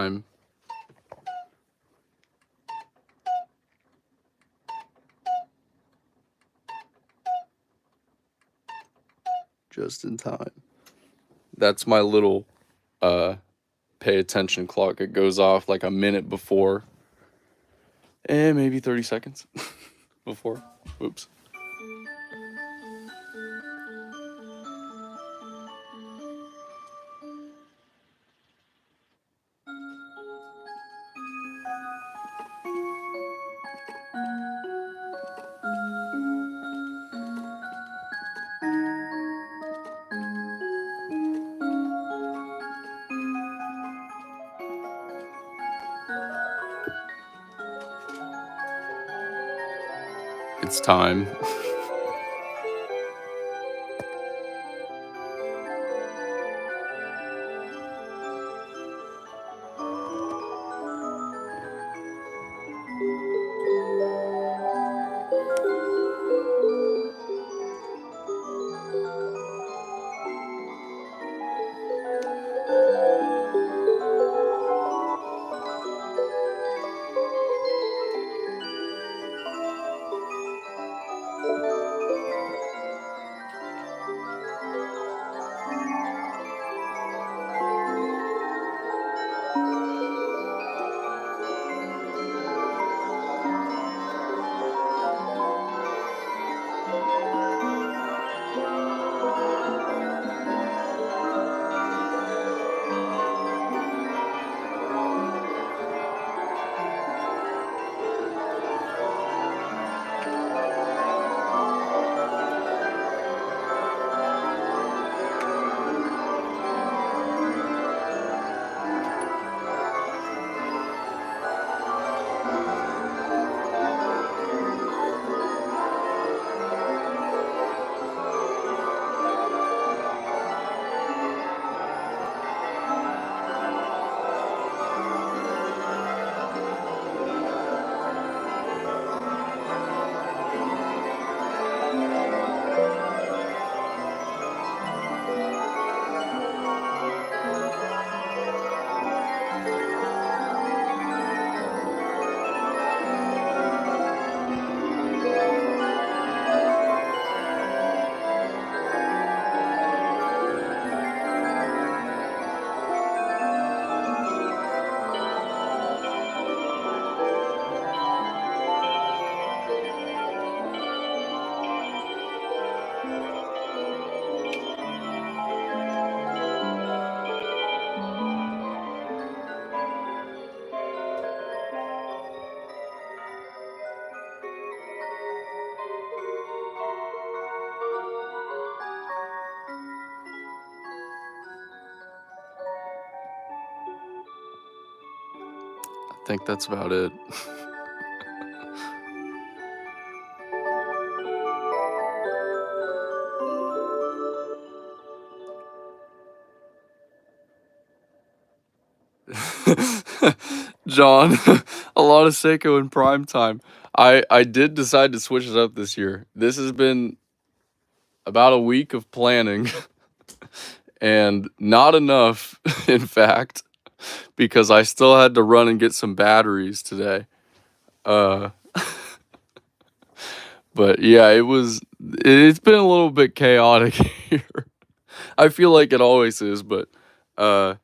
time. Just in time. That's my little pay attention clock. It goes off like a minute before, and maybe 30 seconds before. Oops. It's time. I think that's about it. John, a lot of Seiko in prime time. I did decide to switch it up this year. This has been about a week of planning and not enough, in fact, because I still had to run and get some batteries today. Uh but yeah, it's been a little bit chaotic here. I feel like it always is, uh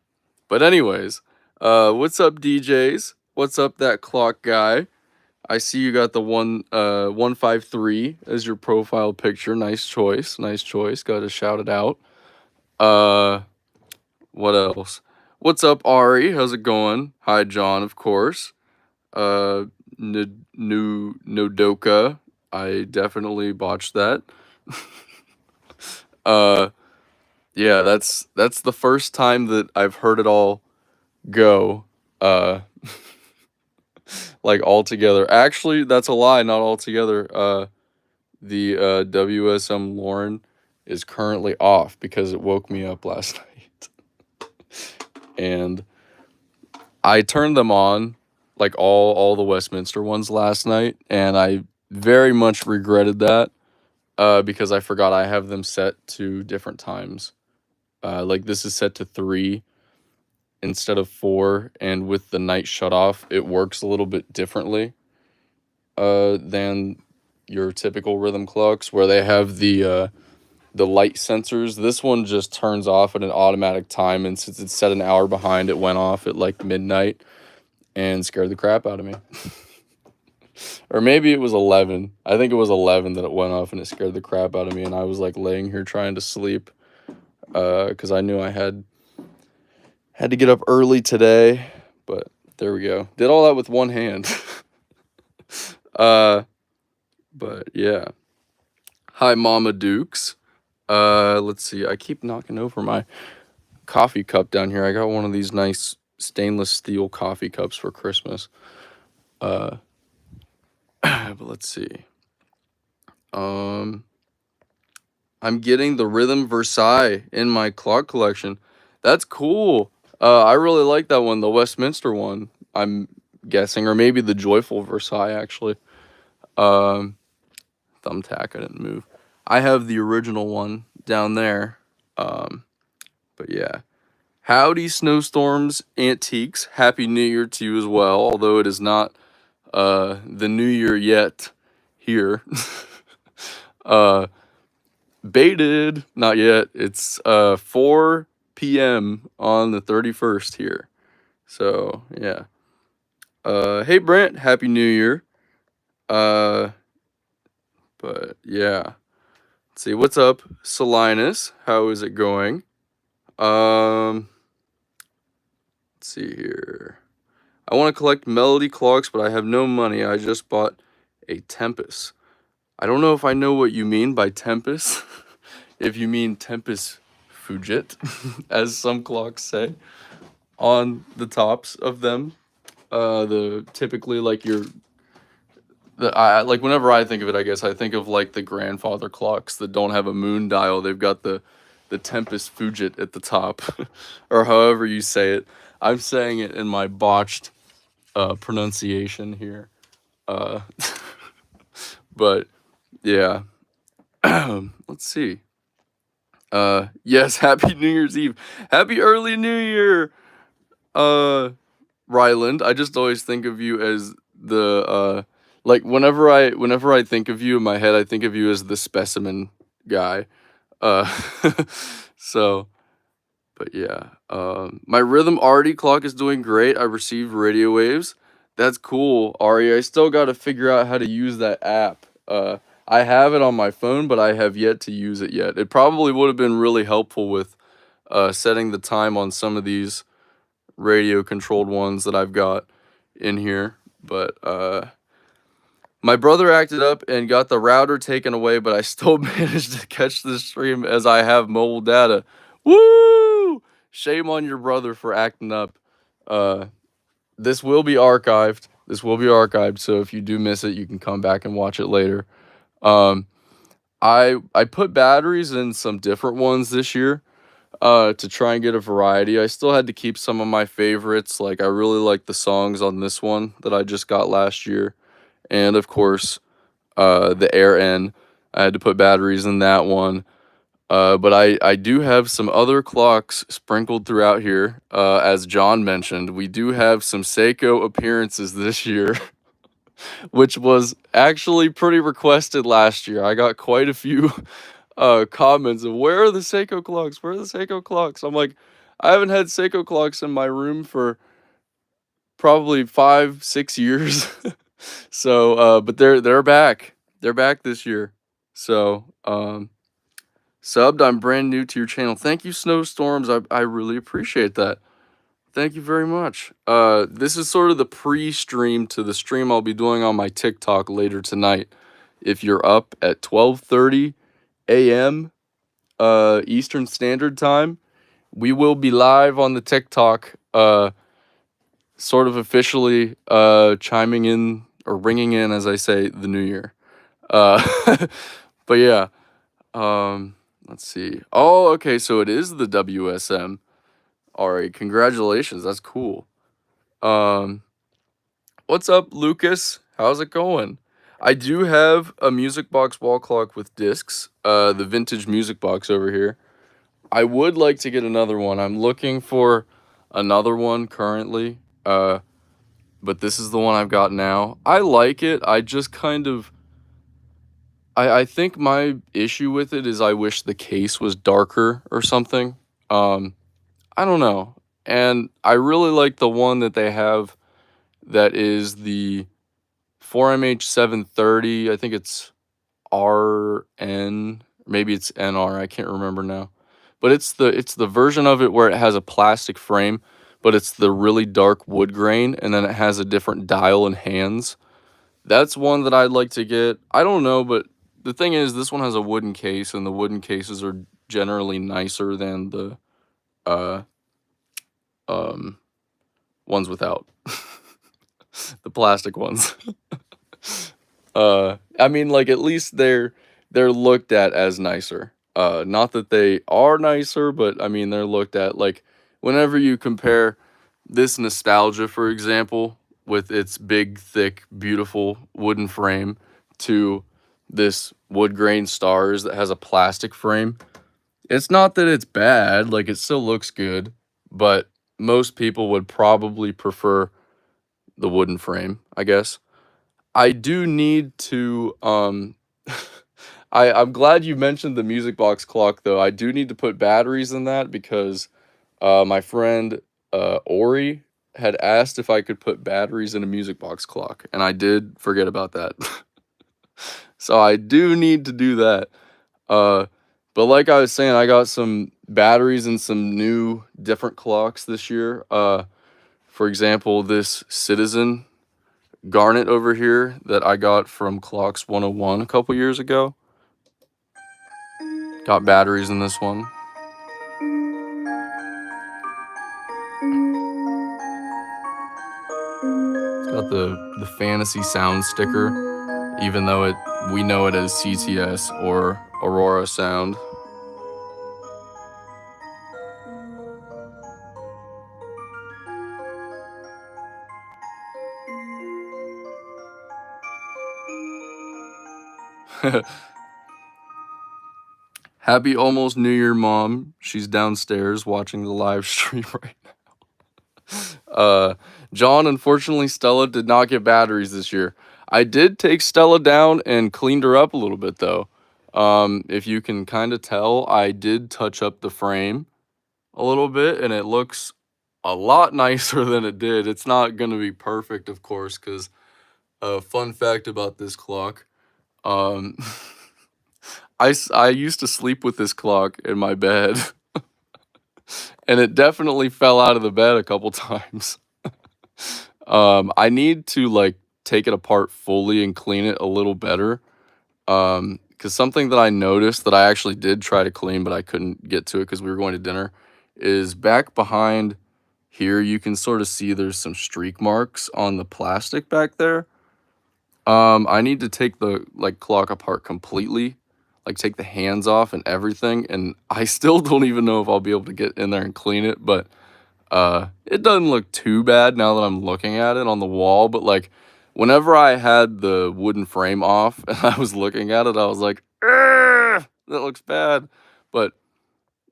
but anyways, what's up DJs? What's up that clock guy? I see you got the 153 as your profile picture. Nice choice. Nice choice. Got to shout it out. Uh what else? What's up Ari? How's it going? Hi John, of course. Uh Nodoka. I definitely botched that. uh yeah, that's the first time that I've heard it all go. Like all together. Actually, that's a lie, not all together. The WSM Lauren is currently off because it woke me up last night. And I turned them on, like all the Westminster ones last night, and I very much regretted that because I forgot I have them set to different times. Like this is set to 3, instead of 4, and with the night shut off, it works a little bit differently than your typical rhythm clocks, where they have the light sensors. This one just turns off at an automatic time, and since it's set an hour behind, it went off at like midnight and scared the crap out of me. Or maybe it was 11. I think it was 11 that it went off, and it scared the crap out of me, and I was like laying here trying to sleep because I knew I had to get up early today. But there we go. Did all that with one hand. But yeah. Hi, Mama Dukes. Let's see. I keep knocking over my coffee cup down here. I got one of these nice stainless steel coffee cups for Christmas. But let's see. I'm getting the Rhythm Versailles in my clock collection. That's cool. I really like that one, the Westminster one, I'm guessing, or maybe the Joyful Versailles, actually. Thumbtack, I didn't move. I have the original one down there. But yeah. Howdy, Snowstorms Antiques. Happy New Year to you as well, although it is not the new year yet here. Baited, not yet. It's 4 p.m. on the 31st here. So, yeah. Hey Brent, happy New Year. But yeah. Let's see, what's up, Salinas? How is it going? Let's see here. I want to collect melody clocks, but I have no money. I just bought a Tempest. I don't know if I know what you mean by Tempest. If you mean Tempest Fugit, as some clocks say, on the tops of them. The typically like like whenever I think of it, I guess I think of like the grandfather clocks that don't have a moon dial. They've got the Tempest Fugit at the top, or however you say it. I'm saying it in my botched pronunciation here. But yeah. Let's see. Yes, happy New Year's Eve. Happy early New Year. Ryland, I just always think of you as the like whenever I think of you in my head, I think of you as the specimen guy. Uh so but yeah. My Rhythm Arty clock is doing great. I received radio waves. That's cool, Ari. I still got to figure out how to use that app. I have it on my phone, but I have yet to use it yet. It probably would have been really helpful with setting the time on some of these radio controlled ones that I've got in here. But my brother acted up and got the router taken away, but I still managed to catch the stream as I have mobile data. Woo! Shame on your brother for acting up. This will be archived. So if you do miss it, you can come back and watch it later. I put batteries in some different ones this year to try and get a variety. I still had to keep some of my favorites. Like I really like the songs on this one that I just got last year. And of course, the Air N. I had to put batteries in that one. But I do have some other clocks sprinkled throughout here. As John mentioned, we do have some Seiko appearances this year, which was actually pretty requested last year. I got quite a few comments of where are the Seiko clocks? Where are the Seiko clocks? I'm like, I haven't had Seiko clocks in my room for probably 5-6 years. So, but they're back. They're back this year. So, subbed, I'm brand new to your channel. Thank you, Snowstorms. I really appreciate that. Thank you very much. This is sort of the pre-stream to the stream I'll be doing on my TikTok later tonight. If you're up at 12:30 a.m. Eastern Standard Time, we will be live on the TikTok, sort of officially chiming in or ringing in, as I say, the new year. But yeah, let's see. Oh, okay, so it is the WSM. All right, congratulations. That's cool. What's up, Lucas? How's it going? I do have a music box wall clock with discs, the vintage music box over here. I would like to get another one. I'm looking for another one currently, but this is the one I've got now. I like it. I just kind of I think my issue with it is I wish the case was darker or something. Um, I don't know. And I really like the one that they have that is the 4MH730. I think it's RN, maybe it's NR, I can't remember now. But it's the version of it where it has a plastic frame, but it's the really dark wood grain, and then it has a different dial and hands. That's one that I'd like to get. I don't know, but the thing is, this one has a wooden case, and the wooden cases are generally nicer than the uh um ones without the plastic ones. I mean, like, at least they're looked at as nicer. Not that they are nicer, but I mean they're looked at like whenever you compare this nostalgia, for example, with its big, thick, beautiful wooden frame to this wood grain stars that has a plastic frame. It's not that it's bad, like it still looks good, but most people would probably prefer the wooden frame, I guess. I do need to I'm glad you mentioned the music box clock though. I do need to put batteries in that because my friend Ori had asked if I could put batteries in a music box clock, and I did forget about that. So I do need to do that. Uh but like I was saying, I got some batteries and some new different clocks this year. For example, this Citizen Garnet over here that I got from Clocks 101 a couple years ago. Got batteries in this one. It's got the fantasy sound sticker, even though we know it as CTS or Aurora sound. Happy almost New Year, Mom. She's downstairs watching the live stream right now. John, unfortunately, Stella did not get batteries this year. I did take Stella down and cleaned her up a little bit, though. If you can kind of tell, I did touch up the frame a little bit, and it looks a lot nicer than it did. It's not going to be perfect, of course, because fun fact about this clock, um, I used to sleep with this clock in my bed, and it definitely fell out of the bed a couple times. I need to like take it apart fully and clean it a little better. Because something that I noticed that I actually did try to clean, but I couldn't get to it because we were going to dinner, is back behind here. You can sort of see there's some streak marks on the plastic back there. I need to take the like clock apart completely, like take the hands off and everything, and I still don't even know if I'll be able to get in there and clean it, but it doesn't look too bad now that I'm looking at it on the wall, but like whenever I had the wooden frame off and I was looking at it, I was like, "Ugh, that looks bad." But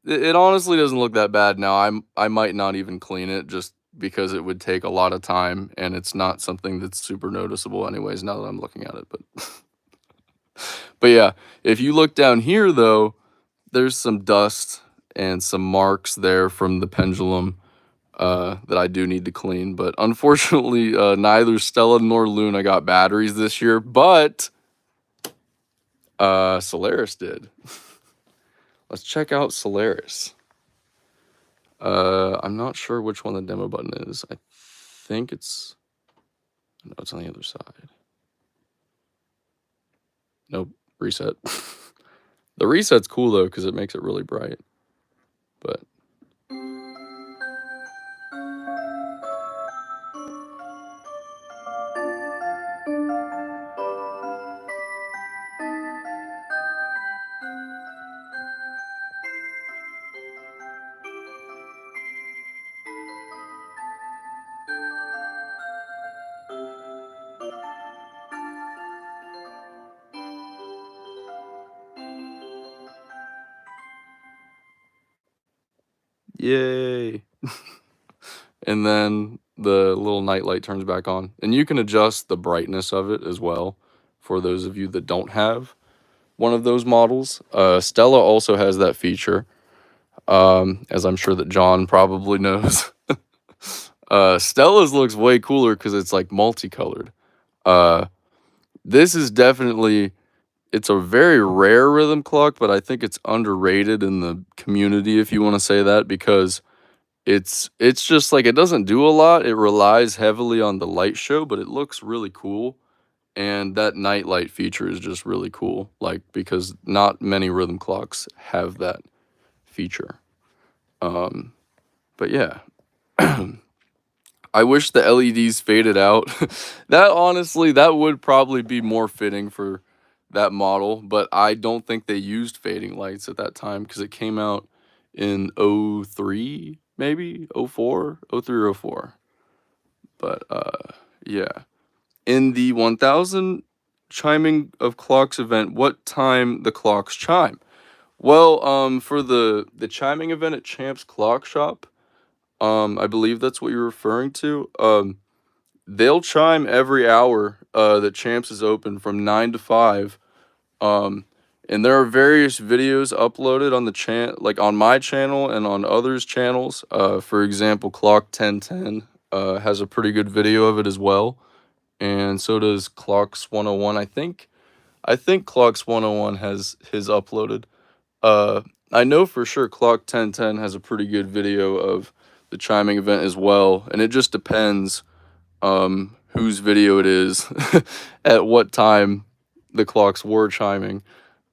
it honestly doesn't look that bad now. I might not even clean it just because it would take a lot of time, and it's not something that's super noticeable anyways now that I'm looking at it. But yeah, if you look down here though, there's some dust and some marks there from the pendulum that I do need to clean. But unfortunately, neither Stella nor Luna got batteries this year, but Solaris did. Let's check out Solaris. I'm not sure which one the demo button is. I think it's... No, it's on the other side. Nope, reset. The reset's cool though, because it makes it really bright. But... Yay! and then the little night light turns back on. And you can adjust the brightness of it as well for those of you that don't have one of those models. Stella also has that feature, as I'm sure that John probably knows. Stella's looks way cooler because it's like multicolored. This is definitely, it's a very rare rhythm clock, but I think it's underrated in the community, if you want to say that, because it's just like, it doesn't do a lot. It relies heavily on the light show, but it looks really cool. And that night light feature is just really cool, like, because not many rhythm clocks have that feature. But yeah, I wish the LEDs faded out. That honestly, that would probably be more fitting for that model, but I don't think they used fading lights at that time because it came out in '03, maybe '04, '03 or '04. But yeah. In the 1000 chiming of clocks event, what time the clocks chime? Well, for the chiming event at Champ's Clock Shop, I believe that's what you're referring to. They'll chime every hour that Champs is open from 9 to 5. And there are various videos uploaded on the like on my channel and on others' channels. For example, Clock 1010 has a pretty good video of it as well. And so does Clocks 101. I think Clocks 101 has his uploaded. I know for sure Clock 1010 has a pretty good video of the chiming event as well, and it just depends whose video it is at what time the clocks were chiming.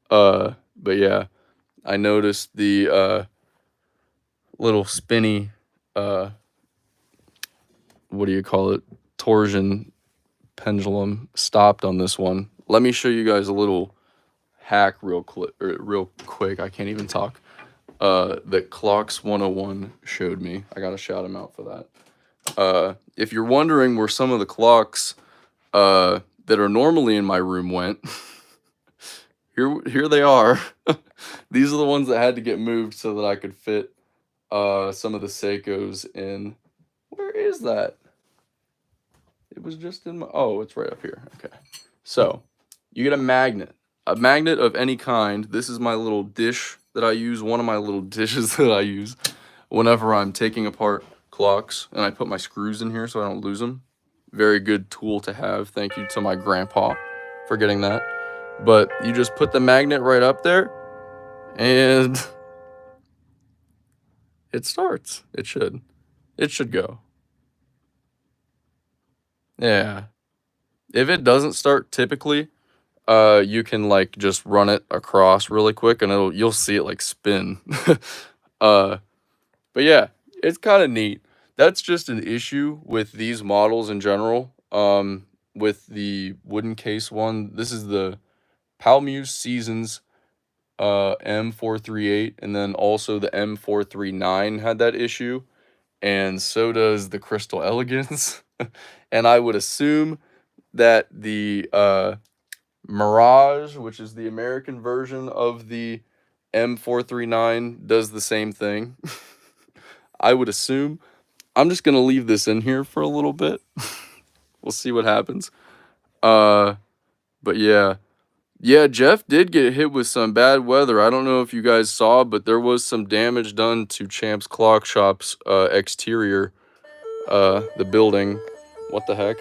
But yeah, I noticed the little spinny what do you call it? Torsion pendulum stopped on this one. Let me show you guys a little hack real quick. I can't even talk. That Clocks 101 showed me. I gotta shout him out for that. If you're wondering where some of the clocks that are normally in my room went, here they are. These are the ones that had to get moved so that I could fit some of the Seikos in. Where is that? It was just in my, oh, it's right up here. Okay. So, you get a magnet of any kind. This is my little dish that I use, one of my little dishes that I use whenever I'm taking apart clocks, and I put my screws in here so I don't lose them. Very good tool to have. Thank you to my grandpa for getting that. But you just put the magnet right up there, and it starts. It should go. Yeah. If it doesn't start typically, you can like just run it across really quick and you'll see it like spin. But yeah, it's kind of neat. That's just an issue with these models in general. With the wooden case one, this is the Palmuse Seasons M438, and then also the M439 had that issue, and so does the Crystal Elegance. And I would assume that the Mirage, which is the American version of the M439, does the same thing. I would assume. I'm just gonna leave this in here for a little bit. We'll see what happens. But yeah. Yeah, Jeff did get hit with some bad weather. I don't know if you guys saw, but there was some damage done to Champ's Clock Shop's exterior. The building. What the heck?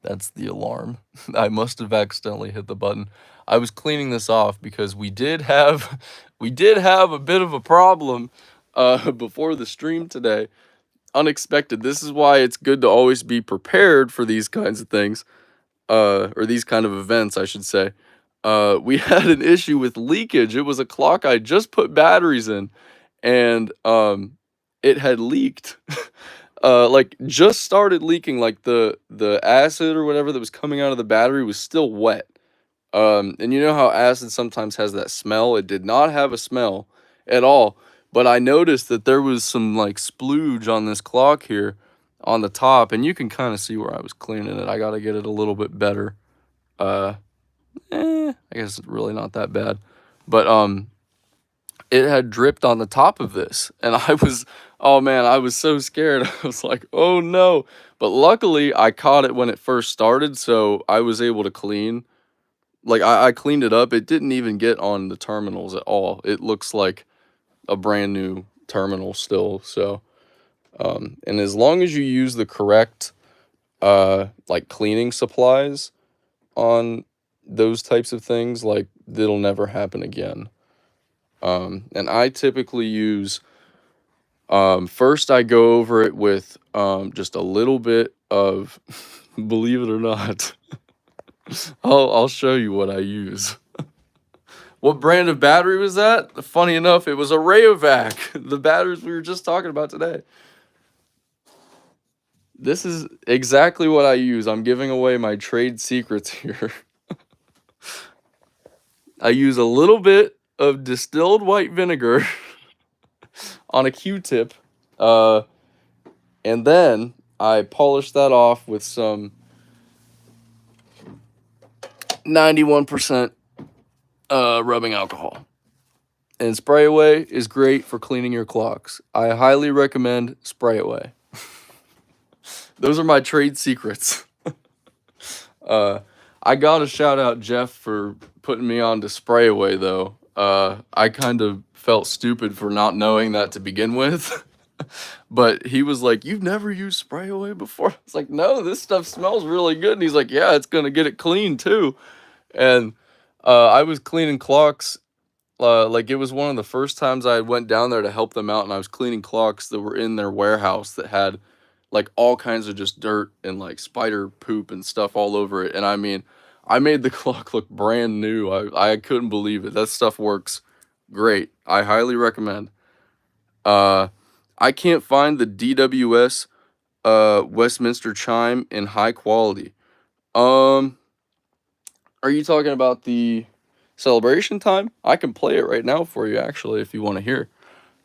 That's the alarm. I must have accidentally hit the button. I was cleaning this off because we did have a bit of a problem before the stream today. Unexpected. This is why it's good to always be prepared for these kinds of things, or these kind of events, I should say. We had an issue with leakage. It was a clock I just put batteries in, and it had leaked. like, just started leaking, like, the acid or whatever that was coming out of the battery was still wet. And you know how acid sometimes has that smell? It did not have a smell at all, but I noticed that there was some, like, splooge on this clock here on the top, and you can kinda see where I was cleaning it. I gotta get it a little bit better. Uh, I guess it's really not that bad. But, it had dripped on the top of this, and I was oh, man, I was so scared. I was like, "Oh, no." But luckily, I caught it when it first started, so I was able to clean like, I cleaned it up. It didn't even get on the terminals at all. It looks like a brand new terminal still, so, and as long as you use the correct, like, cleaning supplies on those types of things, like, it'll never happen again. And I typically use, first I go over it with, just a little bit of believe it or not, I'll show you what I use. What brand of battery was that? Funny enough, it was a Rayovac, the batteries we were just talking about today. This is exactly what I use. I'm giving away my trade secrets here. I use a little bit of distilled white vinegar on a Q-tip, uh, and then I polish that off with some 91% rubbing alcohol. And Spray Away is great for cleaning your clocks. I highly recommend Spray Away. Those are my trade secrets. I gotta shout out Jeff for putting me on to Spray Away, though. I kind of felt stupid for not knowing that to begin with. But he was like, "You've never used Spray Away before?" I was like, "No, this stuff smells really good." And he's like, "Yeah, it's gonna get it clean too." And I was cleaning clocks. Like, it was one of the first times I went down there to help them out, and I was cleaning clocks that were in their warehouse that had, like, all kinds of just dirt and, like, spider poop and stuff all over it, and I mean, I made the clock look brand new. I couldn't believe it. That stuff works great. I highly recommend. Uh, I can't find the DWS, Westminster chime in high quality. Um, are you talking about the celebration time? I can play it right now for you, actually, if you wanna hear.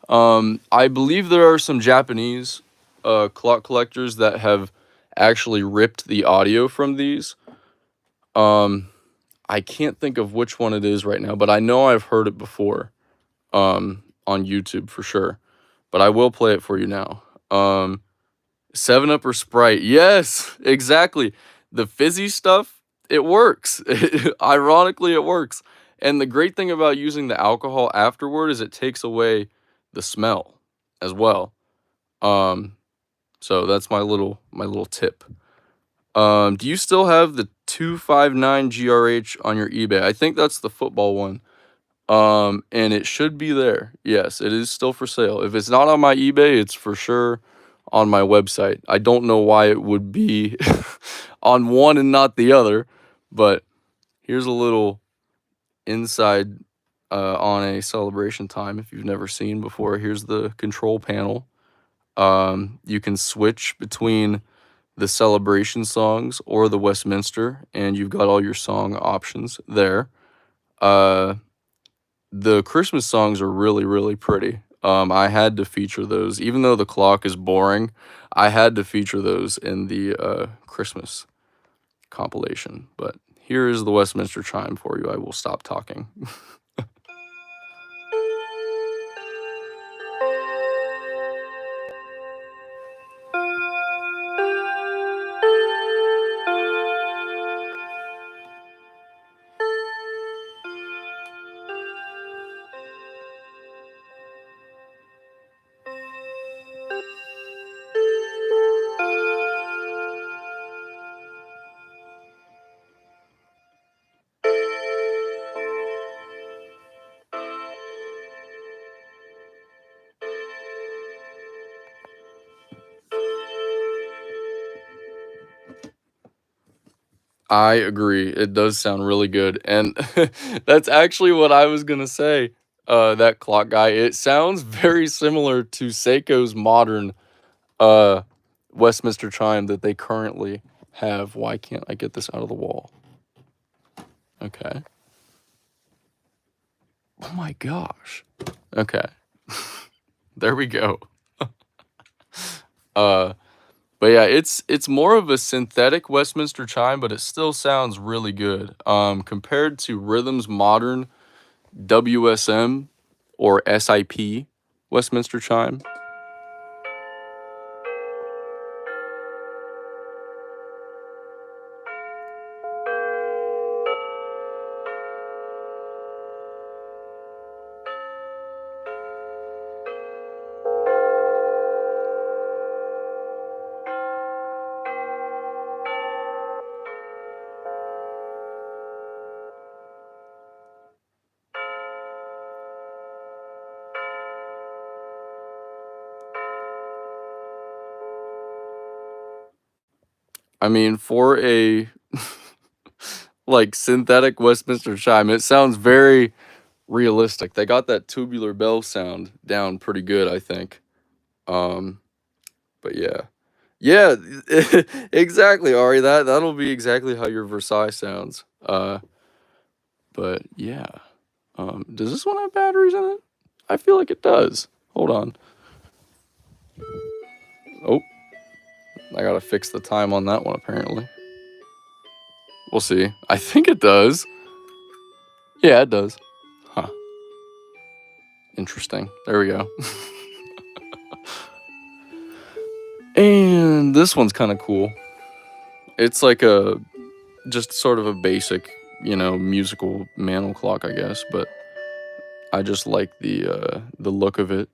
I believe there are some Japanese, clock collectors that have actually ripped the audio from these. Um, I can't think of which one it is right now, but I know I've heard it before, on YouTube for sure. But I will play it for you now. 7 Up or Sprite. Yes, exactly. The fizzy stuff, it works. Ironically, it works. And the great thing about using the alcohol afterward is it takes away the smell as well. Um, so that's my little tip. Do you still have the 259 GRH on your eBay? I think that's the football one. And it should be there. Yes, it is still for sale. If it's not on my eBay, it's for sure on my website. I don't know why it would be on one and not the other, but here's a little inside on a celebration time if you've never seen before. Here's the control panel. You can switch between the celebration songs or the Westminster, and you've got all your song options there. The Christmas songs are really, really pretty. I had to feature those. Even though the clock is boring, I had to feature those in the Christmas compilation. But here is the Westminster chime for you. I will stop talking. I agree. It does sound really good. And that's actually what I was gonna say. That clock guy. It sounds very similar to Seiko's modern Westminster chime that they currently have. Why can't I get this out of the wall? Okay. Oh my gosh. Okay. There we go. But yeah, it's more of a synthetic Westminster chime, but it still sounds really good. Compared to Rhythm's modern WSM or SIP Westminster chime. I mean, for a like synthetic Westminster chime, it sounds very realistic. They got that tubular bell sound down pretty good, I think. But yeah. Yeah, exactly, Ari. That'll be exactly how your Versailles sounds. But yeah. Does this one have batteries in it? I feel like it does. Hold on. Oh, I gotta fix the time on that one apparently. We'll see. I think it does. Yeah, it does. Huh. Interesting. There we go. And this one's kind of cool. It's like a just sort of a basic, musical mantle clock, I guess, but I just like the look of it.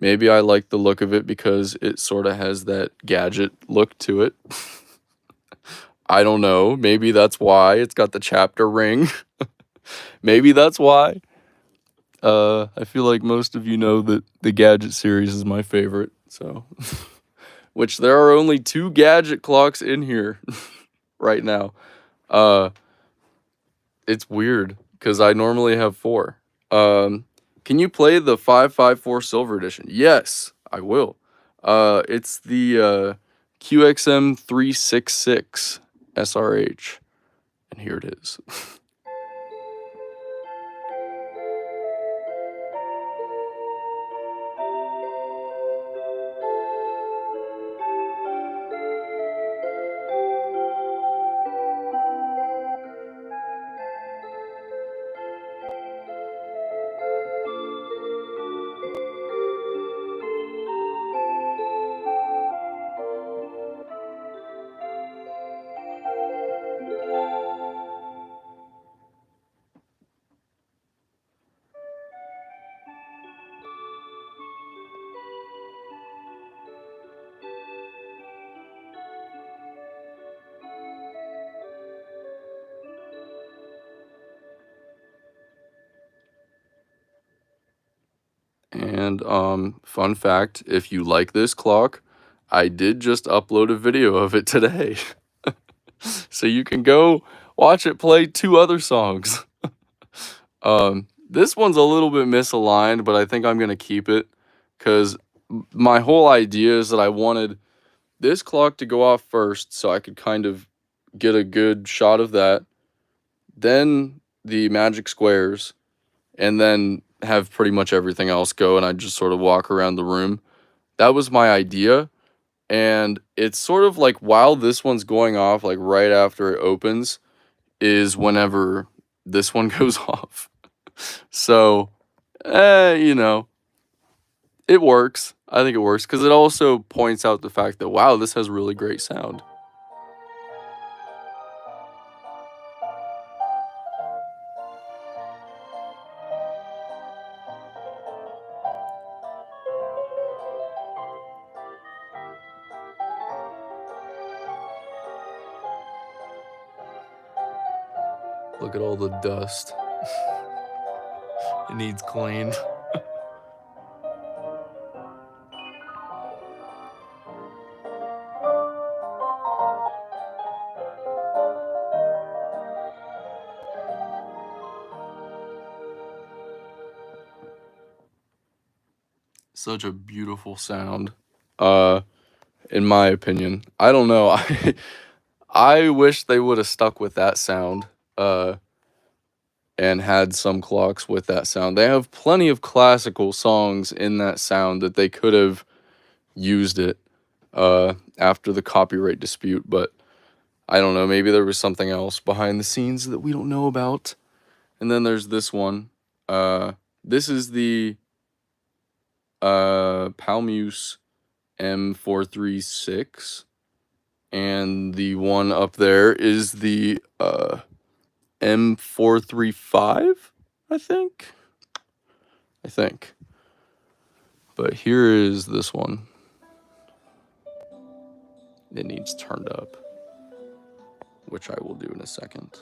Maybe I like the look of it because it sort of has that gadget look to it. I don't know. Maybe that's why it's got the chapter ring. Maybe that's why. I feel like most of you know that the Gadget series is my favorite, so which there are only 2 Gadget clocks in here right now. It's weird because I normally have 4. Can you play the 554 Silver Edition? Yes, I will. It's the QXM 366 SRH, and here it is. And fun fact, if you like this clock, I did just upload a video of it today. So you can go watch it play 2 other songs. This one's a little bit misaligned, but I think I'm going to keep it cuz my whole idea is that I wanted this clock to go off first so I could kind of get a good shot of that. Then the magic squares, and then have pretty much everything else go, and I just sort of walk around the room. That was my idea, and it's sort of like while this one's going off, like right after it opens, is whenever this one goes off. So, it works. I think it works because it also points out the fact that, wow, this has really great sound. Look at all the dust. It needs cleaned. Such a beautiful sound. in my opinion. I don't know. I wish they would have stuck with that sound, and had some clocks with that sound. They have plenty of classical songs in that sound that they could have used it after the copyright dispute, but I don't know, maybe there was something else behind the scenes that we don't know about. And then there's this one. This is the Palmuse M436, and the one up there is the M435, I think. But here is this one. It needs turned up, which I will do in a second.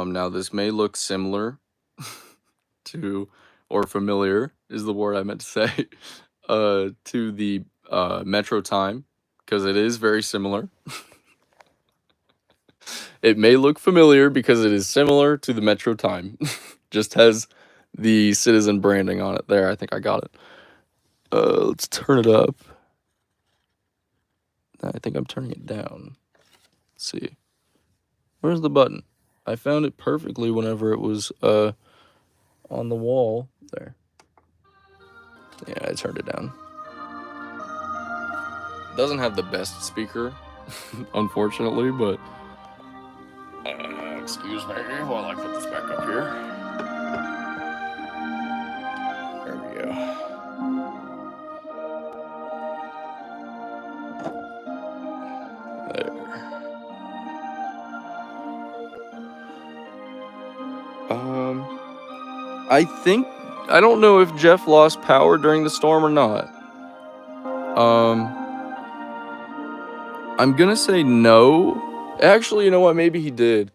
Now this may look similar to, or familiar is the word I meant to say, to the Metro Time, because it is very similar. It may look familiar because it is similar to the Metro Time. Just has the Citizen branding on it. There, I think I got it. Let's turn it up. I think I'm turning it down. Let's see. Where's the button? I found it perfectly whenever it was on the wall. There. Yeah, I turned it down. It doesn't have the best speaker, unfortunately, but excuse me while I put this back up here. There we go. There. I don't know if Jeff lost power during the storm or not. I'm gonna say no. Actually, you know what? Maybe he did.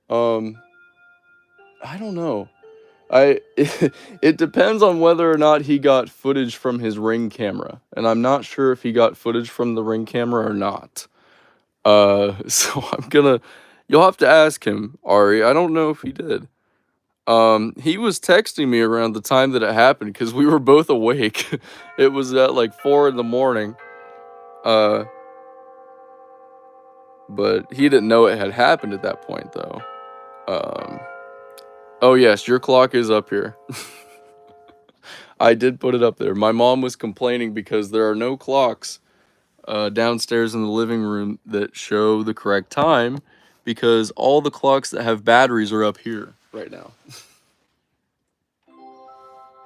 I don't know. It depends on whether or not he got footage from his Ring camera, and I'm not sure if he got footage from the Ring camera or not. So you'll have to ask him, Ari. I don't know if he did. He was texting me around the time that it happened because we were both awake. It was at like 4 in the morning. But he didn't know it had happened at that point, though. Oh yes, your clock is up here. I did put it up there. My mom was complaining because there are no clocks downstairs in the living room that show the correct time, because all the clocks that have batteries are up here right now.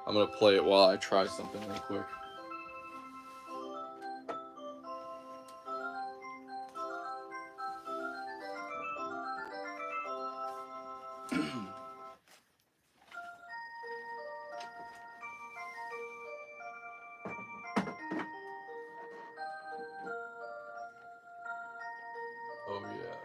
I'm gonna play it while I try something real quick. Oh yeah.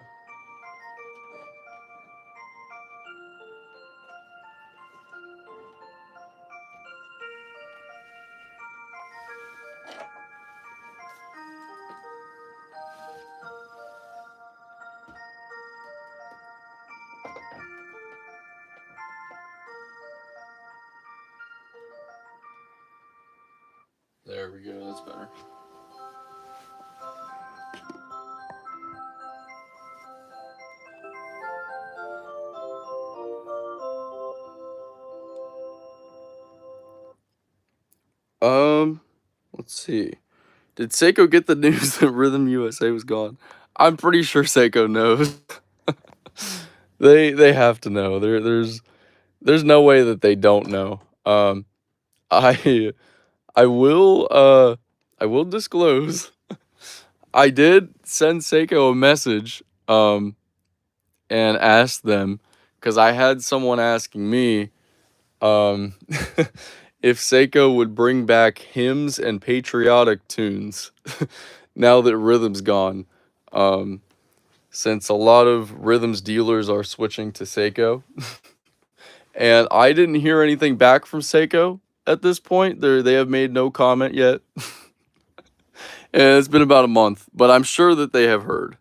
There we go, that's better. Let's see. Did Seiko get the news that Rhythm USA was gone? I'm pretty sure Seiko knows. They have to know. There's no way that they don't know. I I will disclose. I did send Seiko a message and ask them, because I had someone asking me if Seiko would bring back hymns and patriotic tunes now that Rhythm's gone. since a lot of rhythms dealers are switching to Seiko. And I didn't hear anything back from Seiko at this point. They have made no comment yet. And it's been about a month, but I'm sure that they have heard.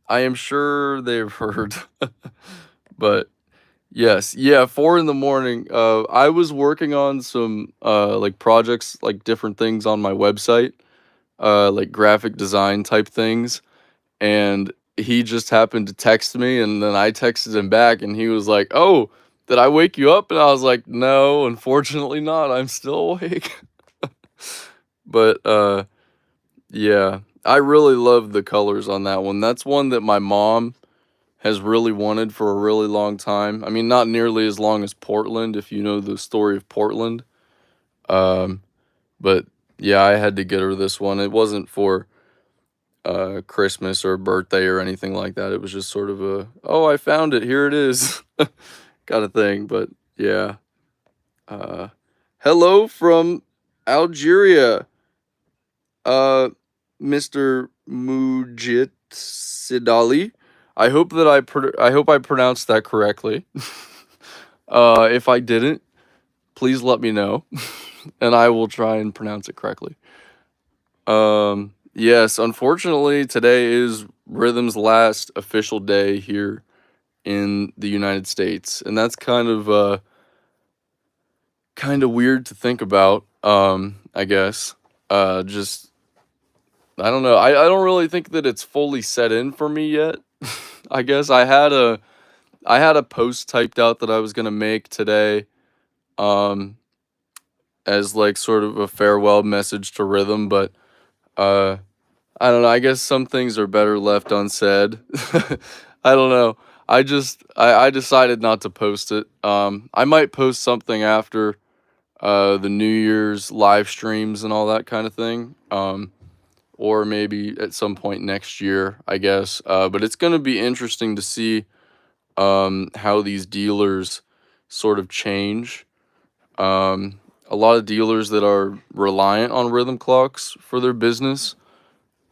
I am sure they've heard. But yes, yeah, 4 in the morning. I was working on some like projects, like different things on my website, like graphic design type things, and he just happened to text me, and then I texted him back, and he was like, "Oh, did I wake you up?" And I was like, "No, unfortunately not. I'm still awake." But yeah, I really love the colors on that one. That's one that my mom has really wanted for a really long time. I mean, not nearly as long as Portland, if you know the story of Portland. Um, but yeah, I had to get her this one. It wasn't for Christmas or birthday or anything like that. It was just sort of a, oh, I found it, here it is, kind of thing. But yeah. Uh, hello from Algeria, uh, Mr. Mujit Sidali. I hope I pronounced that correctly. If I didn't, please let me know, and I will try and pronounce it correctly. Yes, unfortunately, today is Rhythm's last official day here in the United States, and that's kind of weird to think about. I guess. Just I don't know. I don't really think that it's fully set in for me yet. I guess I had a post typed out that I was gonna make today, um, as like sort of a farewell message to Rhythm, but uh I don't know. I guess some things are better left unsaid. I don't know. I decided not to post it. I might post something after the New Year's live streams and all that kind of thing. Or maybe at some point next year, I guess. But it's going to be interesting to see how these dealers sort of change. A lot of dealers that are reliant on rhythm clocks for their business,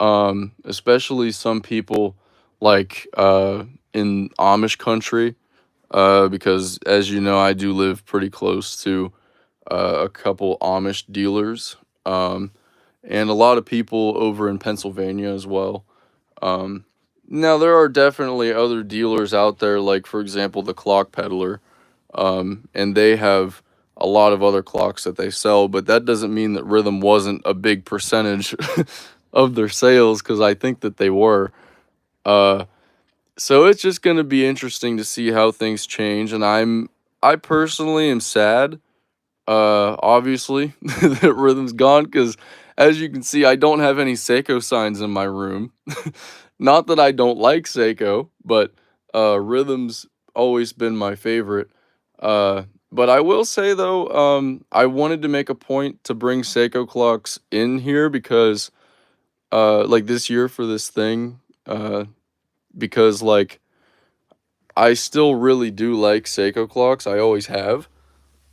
especially some people like in Amish country, because as you know, I do live pretty close to a couple Amish dealers, and a lot of people over in Pennsylvania as well. Um, Now there are definitely other dealers out there, like for example, the Clock Peddler, and they have a lot of other clocks that they sell, but that doesn't mean that Rhythm wasn't a big percentage of their sales, because I think that they were. Uh, so it's just going to be interesting to see how things change, and I personally am sad, obviously, that Rhythm's gone, because as you can see, I don't have any Seiko signs in my room. Not that I don't like Seiko, but Rhythm's always been my favorite. But I will say though, I wanted to make a point to bring Seiko clocks in here because, like this year for this thing, because like I still really do like Seiko clocks. I always have.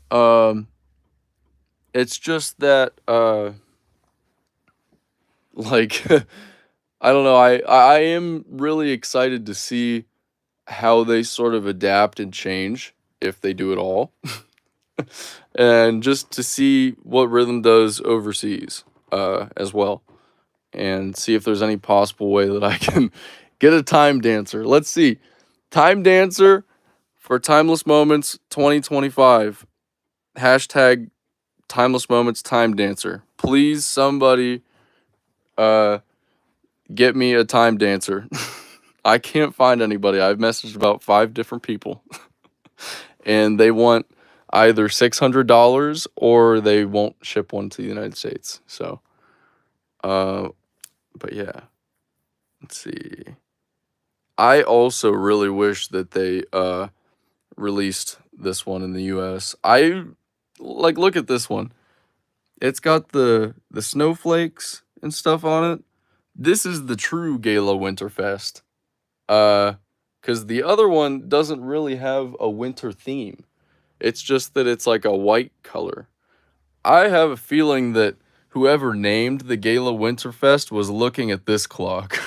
Um, it's just that, like, I don't know. I am really excited to see how they sort of adapt and change if they do it all. And just to see what Rhythm does overseas as well, and see if there's any possible way that I can get a time dancer. Let's see. Time dancer for Timeless Moments 2025. Hashtag Timeless Moments Time Dancer. Please, somebody uh, get me a time dancer. I can't find anybody. I've messaged about 5 different people, and they want either $600 or they won't ship one to the United States. So, uh, but yeah, let's see. I also really wish that they released this one in the US. I like look at this one. It's got the snowflakes and stuff on it. This is the true Gala Winterfest. Cuz the other one doesn't really have a winter theme. It's just that it's like a white color. I have a feeling that whoever named the Gala Winterfest was looking at this clock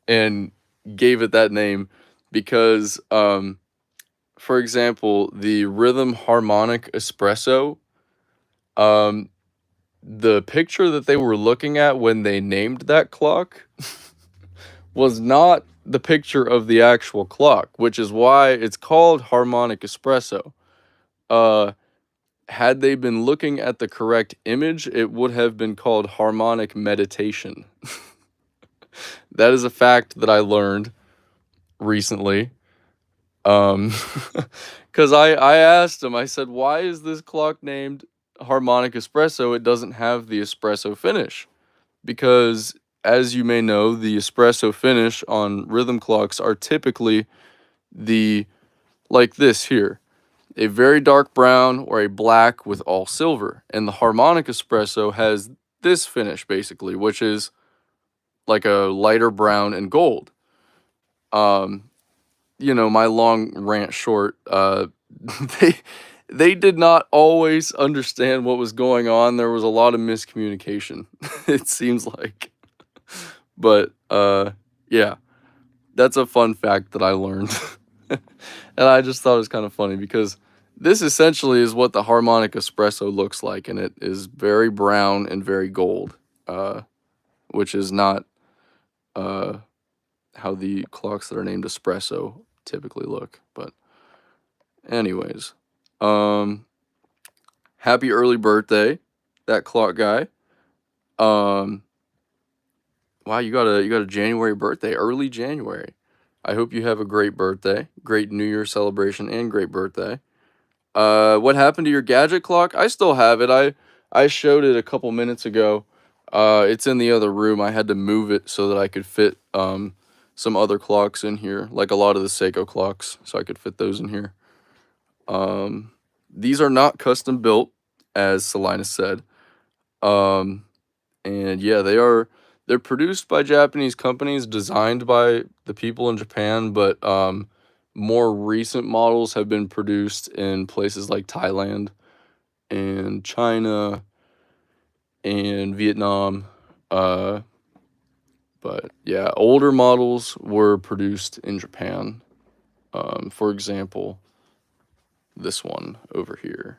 and gave it that name because, for example, the rhythm harmonic espresso, um, the picture that they were looking at when they named that clock was not the picture of the actual clock, which is why it's called harmonic espresso. Uh, had they been looking at the correct image, it would have been called harmonic meditation. That is a fact that I learned recently. Because I asked him, I said, why is this clock named harmonic espresso? It doesn't have the espresso finish. Because, as you may know, the espresso finish on rhythm clocks are typically like this here, a very dark brown or a black with all silver. And the harmonic espresso has this finish, basically, which is like a lighter brown and gold. My long rant short, they they did not always understand what was going on. There was a lot of miscommunication, it seems like. But yeah, that's a fun fact that I learned. And I just thought it was kind of funny because this essentially is what the harmonic espresso looks like, and it is very brown and very gold, which is not how the clocks that are named espresso typically look. But anyways, happy early birthday, that clock guy. Wow, you got a January birthday, early January. I hope you have a great birthday, great New Year celebration, and great birthday. What happened to your gadget clock? I still have it. I showed it a couple minutes ago. It's in the other room. I had to move it so that I could fit some other clocks in here, like a lot of the Seiko clocks, so I could fit those in here. These are not custom built, as Salinas said. And yeah, they're produced by Japanese companies, designed by the people in Japan, but more recent models have been produced in places like Thailand and China and Vietnam. But yeah, older models were produced in Japan. For example, this one over here.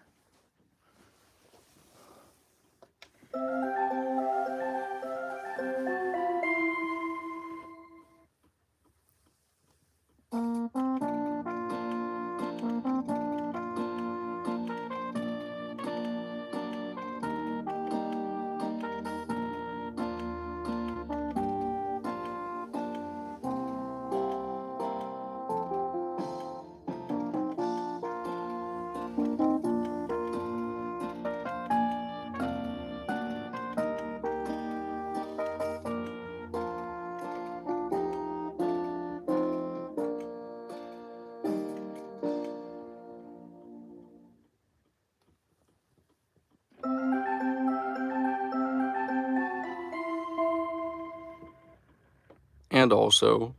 And also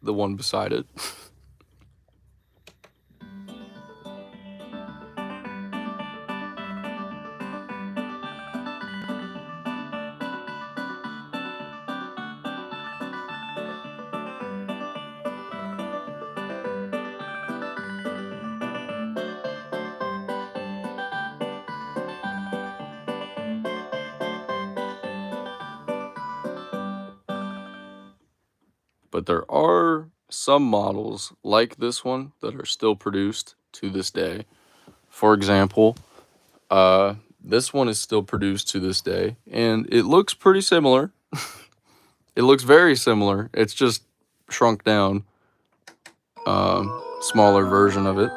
the one beside it. But there are some models like this one that are still produced to this day. For example, this one is still produced to this day, and it looks pretty similar. It looks very similar. It's just shrunk down, smaller version of it.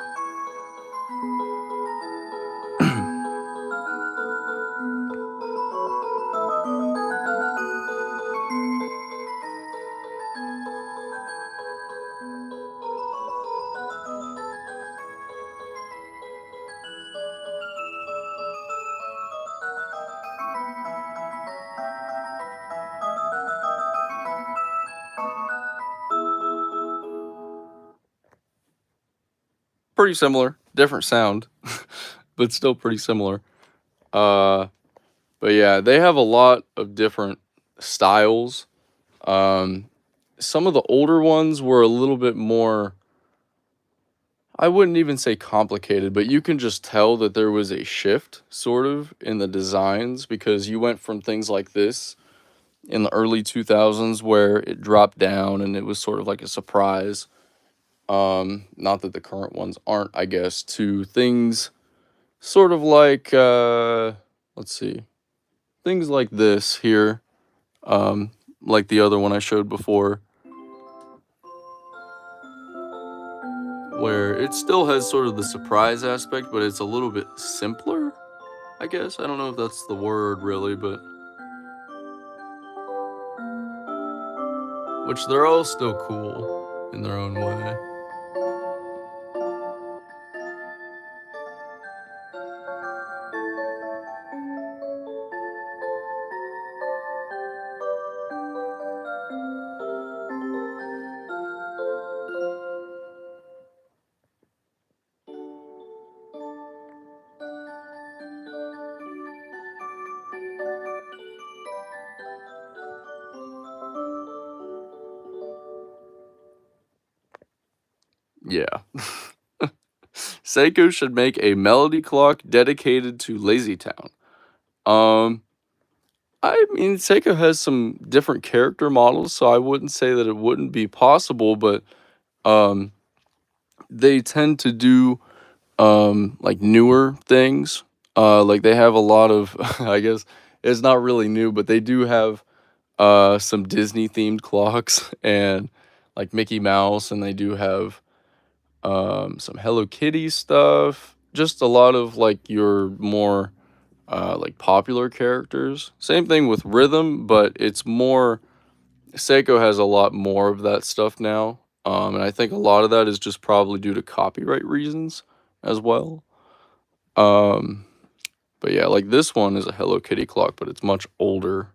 Pretty similar, different sound, but still pretty similar. But yeah, they have a lot of different styles. Um, some of the older ones were a little bit more, I wouldn't even say complicated, but you can just tell that there was a shift sort of in the designs because you went from things like this in the early 2000s where it dropped down and it was sort of like a surprise. Not that the current ones aren't, I guess, to things sort of like let's see. Things like this here, like the other one I showed before, where it still has sort of the surprise aspect, but it's a little bit simpler, I guess. I don't know if that's the word really, but which they're all still cool in their own way. Yeah. Seiko should make a melody clock dedicated to Lazy Town. Um, I mean, Seiko has some different character models, so I wouldn't say that it wouldn't be possible, but um, they tend to do like newer things. Like they have a lot of, I guess it's not really new, but they do have some Disney themed clocks and like Mickey Mouse, and they do have some Hello Kitty stuff. Just a lot of like your more like popular characters. Same thing with Rhythm, but it's more Seiko has a lot more of that stuff now. And I think a lot of that is just probably due to copyright reasons as well. Um, but yeah, like this one is a Hello Kitty clock, but it's much older.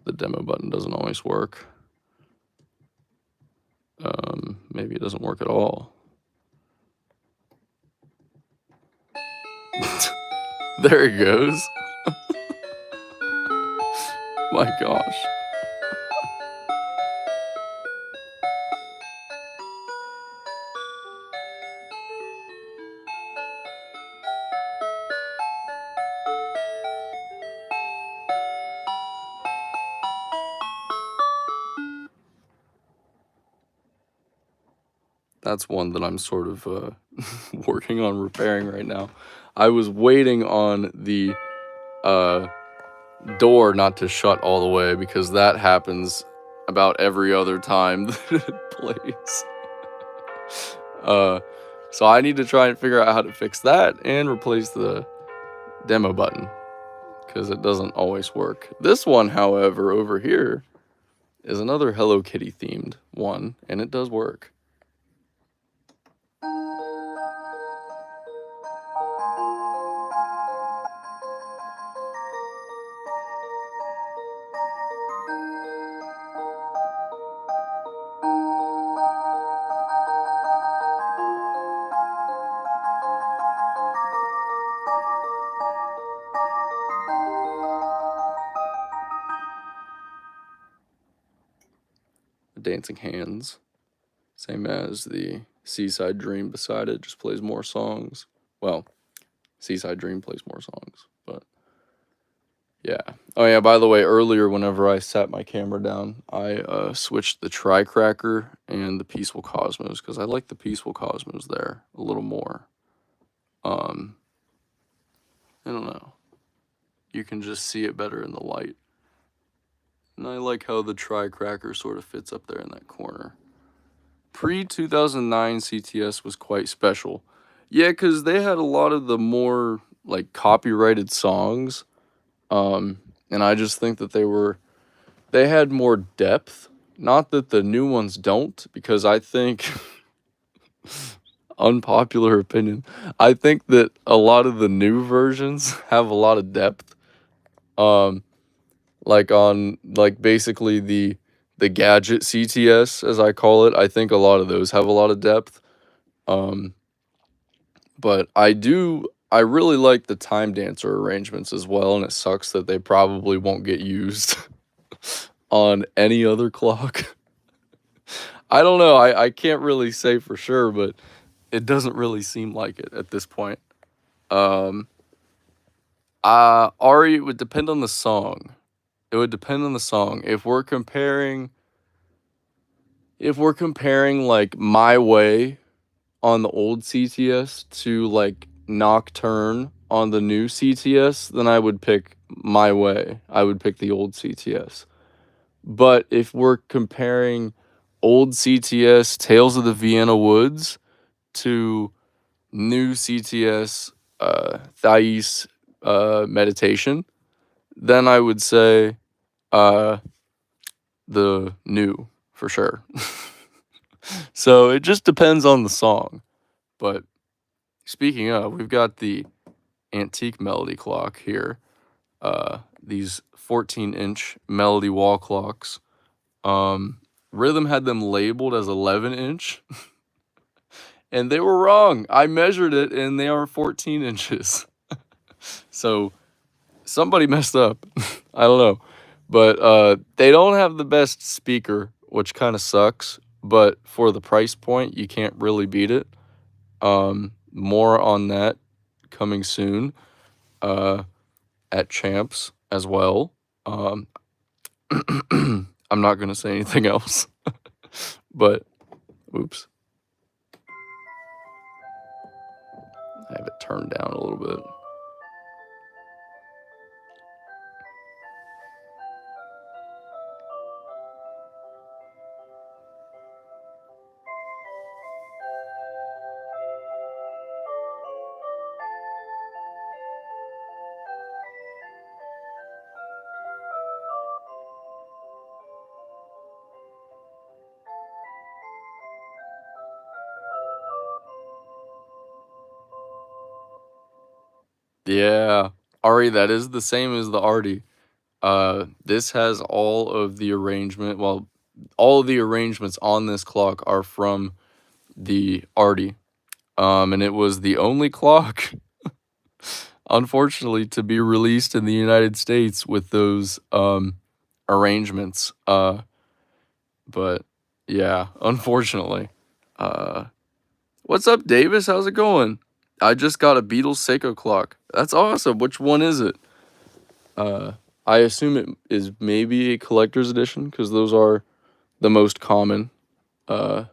The demo button doesn't always work. Maybe it doesn't work at all. There it goes. My gosh. That's one that I'm sort of working on repairing right now. I was waiting on the uh, door not to shut all the way because that happens about every other time that it plays. So I need to try and figure out how to fix that and replace the demo button because it doesn't always work. This one, however, over here is another Hello Kitty themed one, and it does work. Dancing Hands, same as the Seaside Dream beside it, just plays more songs. Well, Seaside Dream plays more songs, but yeah. Oh yeah, by the way, earlier whenever I sat my camera down, I switched the Tri-Cracker and the Peaceful Cosmos because I like the Peaceful Cosmos there a little more. I don't know. You can just see it better in the light. And I like how the Tri-Cracker sort of fits up there in that corner. Pre-2009 CTS was quite special. Yeah, because they had a lot of the more, like, copyrighted songs. And I just think that they had more depth. Not that the new ones don't, because I think, unpopular opinion, I think that a lot of the new versions have a lot of depth. Like on like basically the gadget CTS as I call it, I think a lot of those have a lot of depth. But I really like the Time Dancer arrangements as well, and it sucks that they probably won't get used. on any other clock. I don't know. I can't really say for sure, but it doesn't really seem like it at this point. Ari, it would depend on the song. It would depend on the song. If we're comparing like My Way on the old CTS to like Nocturne on the new CTS, then I would pick My Way. I would pick the old CTS. But if we're comparing old CTS Tales of the Vienna Woods to new CTS Thais Meditation, then I would say the new for sure. So it just depends on the song. But speaking of, we've got the antique melody clock here. These 14-inch melody wall clocks. Rhythm had them labeled as 11-inch. And they were wrong. I measured it and they are 14 inches. So somebody messed up. I don't know. But they don't have the best speaker, which kind of sucks. But for the price point, you can't really beat it. More on that coming soon at Champs as well. I'm not going to say anything else. But, oops. I have it turned down a little bit. Yeah. Ari, that is the same as the Artie. This has all of the arrangement. Well, all of the arrangements on this clock are from the Artie. And it was the only clock, unfortunately, to be released in the United States with those arrangements. But yeah, unfortunately. What's up, Davis? How's it going? I just got a Beatles Seiko clock. That's awesome. Which one is it? I assume it is maybe a collector's edition because those are the most common. I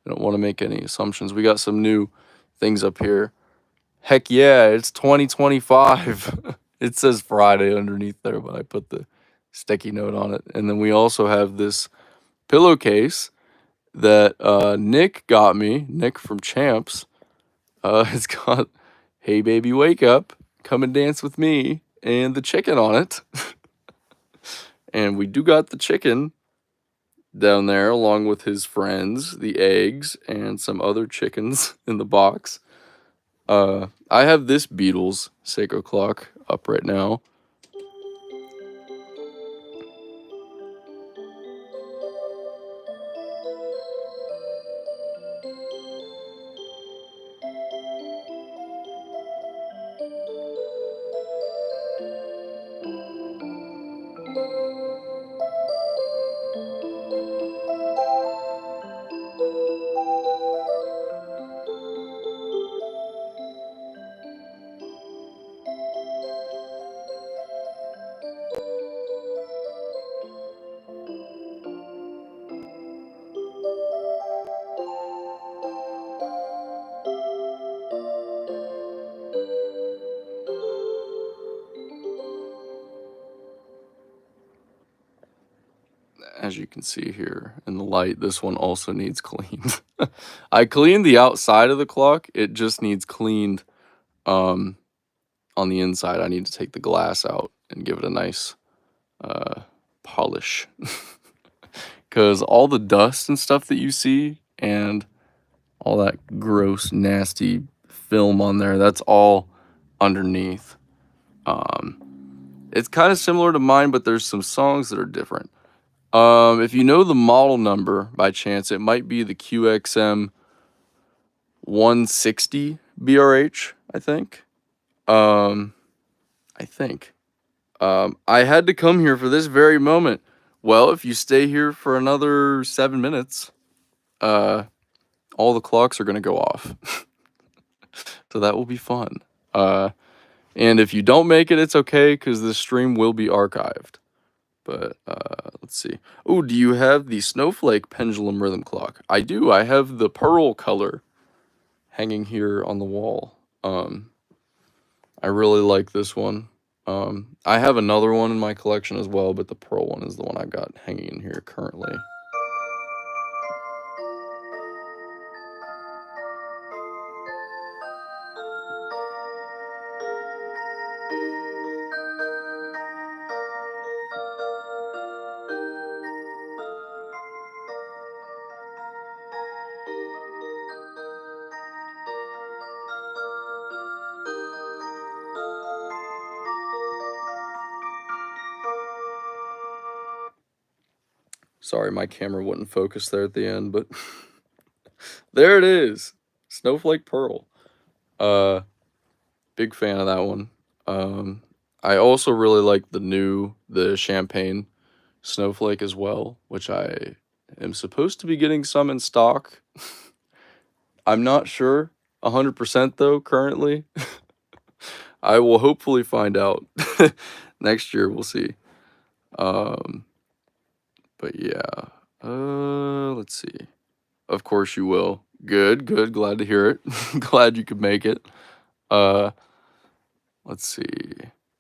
don't want to make any assumptions. We got some new things up here. Heck yeah, it's 2025. It says Friday underneath there, but I put the sticky note on it. And then we also have this pillowcase that Nick got me. Nick from Champs. It's got "Hey Baby Wake Up, Come and Dance with Me," and the chicken on it. And we do got the chicken down there along with his friends, the eggs, and some other chickens in the box. I have this Beatles Seiko clock up right now. As you can see here in the light, this one also needs cleaned. I cleaned the outside of the clock. It just needs cleaned on the inside. I need to take the glass out and give it a nice polish. Because all the dust and stuff that you see and all that gross, nasty film on there, that's all underneath. It's kind of similar to mine, but there's some songs that are different. If you know the model number by chance, it might be the QXM 160 BRH, I think. I had to come here for this very moment. Well, if you stay here for another 7 minutes, all the clocks are gonna go off. So that will be fun. And if you don't make it, it's okay, because this stream will be archived. But, let's see. Oh, do you have the snowflake pendulum rhythm clock? I do. I have the pearl color hanging here on the wall. I really like this one. I have another one in my collection as well, but the pearl one is the one I've got hanging in here currently. Sorry, my camera wouldn't focus there at the end, but there it is. Snowflake Pearl. Big fan of that one. I also really like the champagne snowflake as well, which I am supposed to be getting some in stock. I'm not sure 100% though currently. I will hopefully find out next year. We'll see. But yeah. Let's see. Of course you will. Good, good. Glad to hear it. Glad you could make it. Let's see.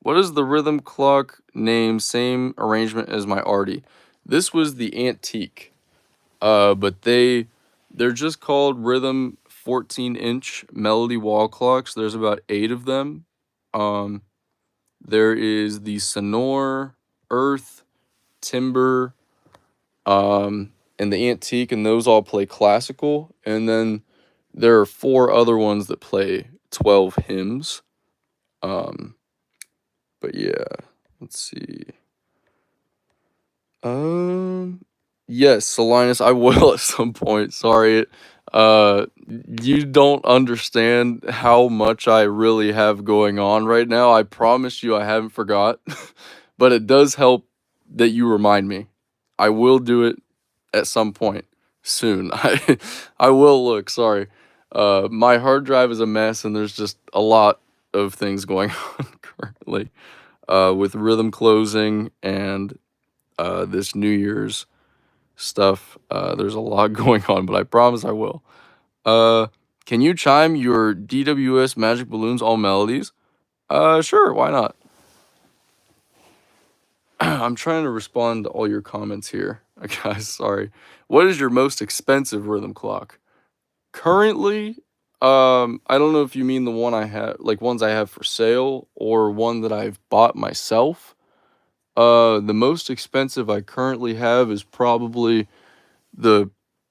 What is the rhythm clock name? Same arrangement as my Artie. This was the antique. But they're just called rhythm 14-inch melody wall clocks. There's about 8 of them. There is the Sonore, Earth, Timber, and the antique, and those all play classical. And then there are 4 other ones that play 12 hymns. But yeah, let's see. Yes, Solinus, I will at some point. Sorry. You don't understand how much I really have going on right now. I promise you I haven't forgot. But it does help that you remind me. I will do it at some point soon. I will look, sorry. My hard drive is a mess, and there's just a lot of things going on currently. With rhythm closing and this New Year's stuff. There's a lot going on, but I promise I will. Can you chime your DWS Magic Balloons all melodies? Sure, why not? I'm trying to respond to all your comments here. Guys, sorry. What is your most expensive rhythm clock? Currently, I don't know if you mean the one I have, like ones I have for sale, or one that I've bought myself. The most expensive I currently have is probably the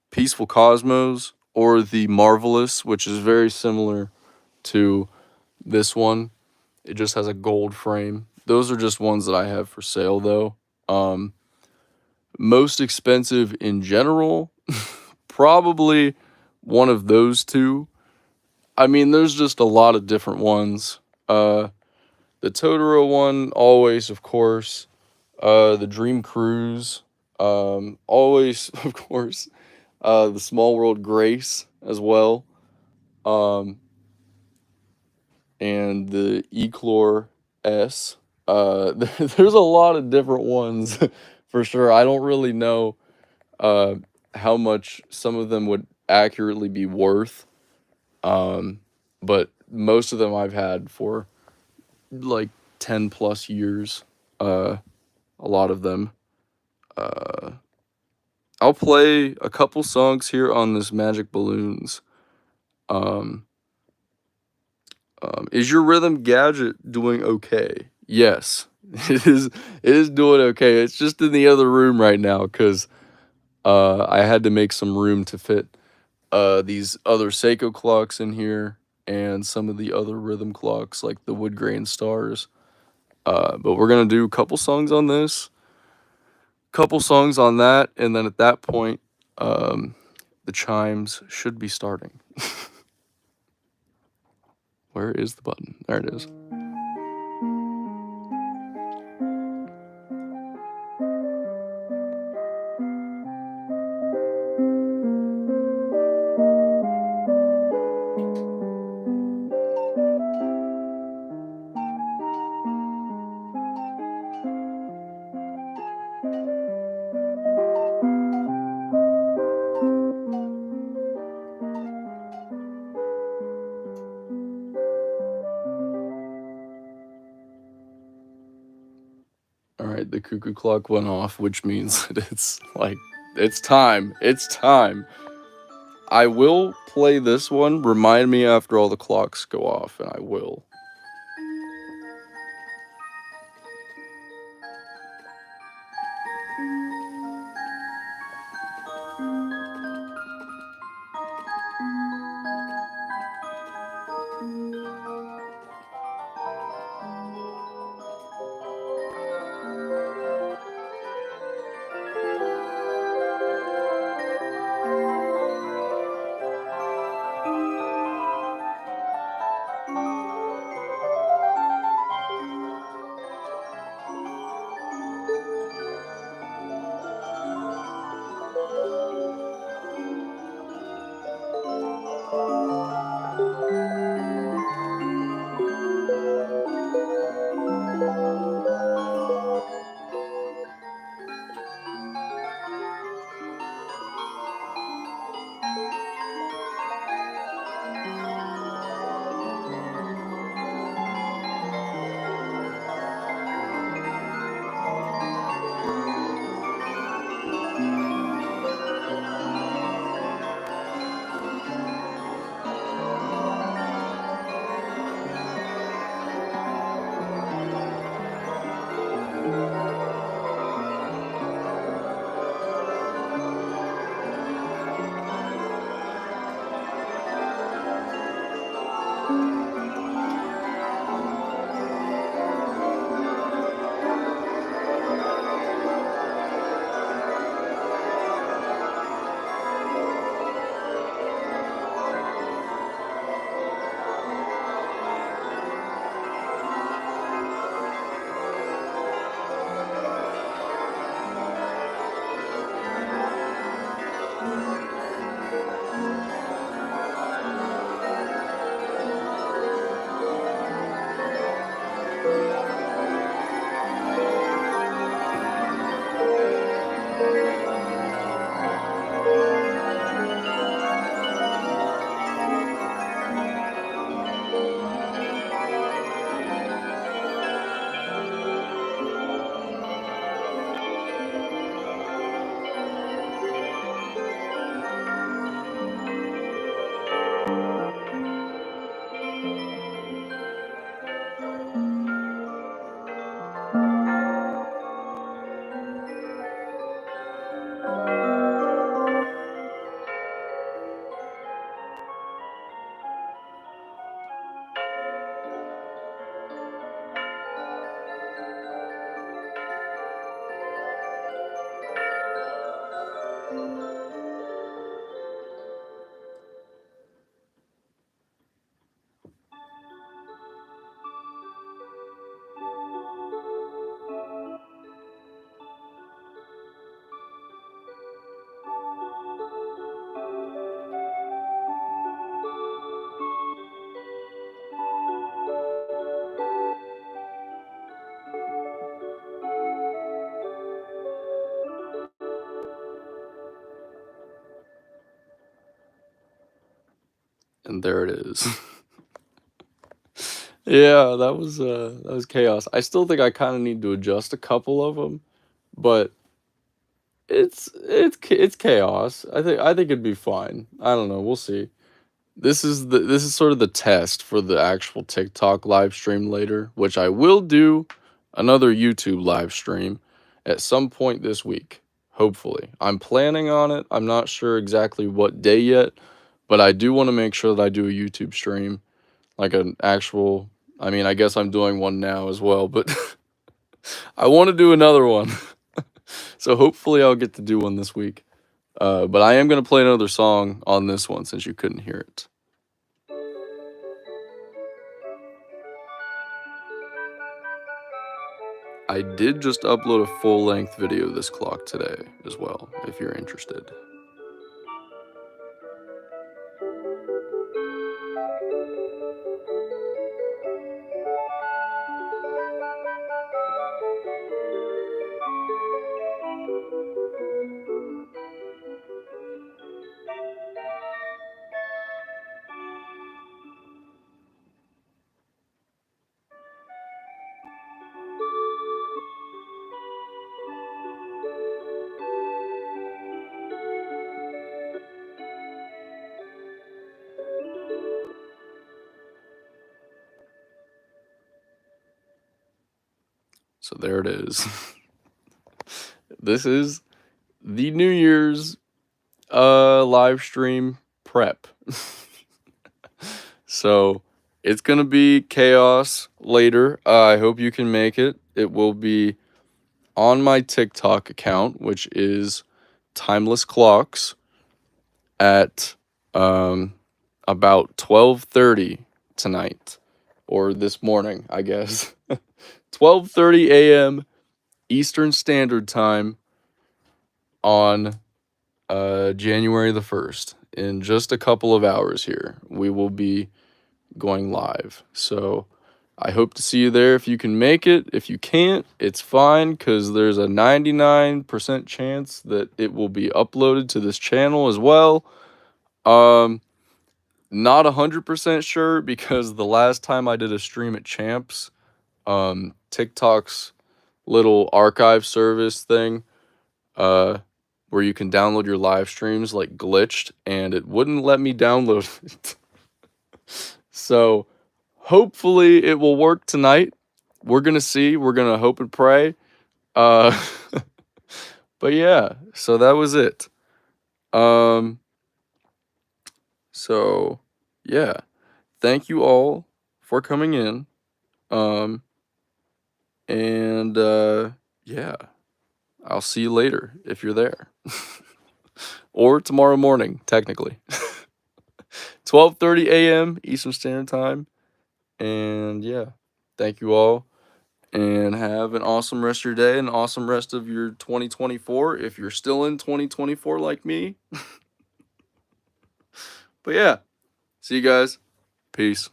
Peaceful Cosmos or the Marvelous, which is very similar to this one. It just has a gold frame. Those are just ones that I have for sale, though. Most expensive in general, probably one of those two. I mean, there's just a lot of different ones. The Totoro one, always, of course. The Dream Cruise, always, of course. The Small World Grace as well. And the Eclore S. There's a lot of different ones for sure. I don't really know how much some of them would accurately be worth. But most of them I've had for like 10 plus years. A lot of them. I'll play a couple songs here on this Magic Balloons. Is your rhythm gadget doing okay? Yes, it is. It is doing okay. It's just in the other room right now because I had to make some room to fit these other Seiko clocks in here and some of the other rhythm clocks like the wood grain stars. But we're gonna do a couple songs on this, couple songs on that, and then at that point, the chimes should be starting. Where is the button? There it is. right, the cuckoo clock went off, which means that it's like, it's time. It's time. I will play this one. Remind me after all the clocks go off, and I will. And there it is. Yeah, that was chaos. I still think I kind of need to adjust a couple of them, but it's chaos. I think it'd be fine. I don't know. We'll see. This is sort of the test for the actual TikTok live stream later, which I will do another YouTube live stream at some point this week. Hopefully, I'm planning on it. I'm not sure exactly what day yet, but I do want to make sure that I do a YouTube stream, like an actual. I mean, I guess I'm doing one now as well, but I want to do another one. So hopefully I'll get to do one this week. But I am going to play another song on this one since you couldn't hear it. I did just upload a full-length video of this clock today as well, if you're interested. So there it is. This is the New Year's live stream prep. So it's gonna be chaos later. I hope you can make it. It will be on my TikTok account, which is Timeless Clocks, at about 12:30 tonight, or this morning, I guess. 12:30 a.m. Eastern Standard Time on January the 1st. In just a couple of hours here, we will be going live. So I hope to see you there if you can make it. If you can't, it's fine, because there's a 99% chance that it will be uploaded to this channel as well. Not 100% sure, because the last time I did a stream at Champs, TikTok's little archive service thing, where you can download your live streams, like, glitched, and it wouldn't let me download it. So hopefully it will work tonight. We're gonna see. We're gonna hope and pray. But yeah, so that was it. So yeah, thank you all for coming in. And yeah, I'll see you later if you're there. Or tomorrow morning, technically. 12:30 a.m. Eastern Standard Time. And yeah, thank you all. And have an awesome rest of your day, an awesome rest of your 2024, if you're still in 2024 like me. But yeah, see you guys. Peace.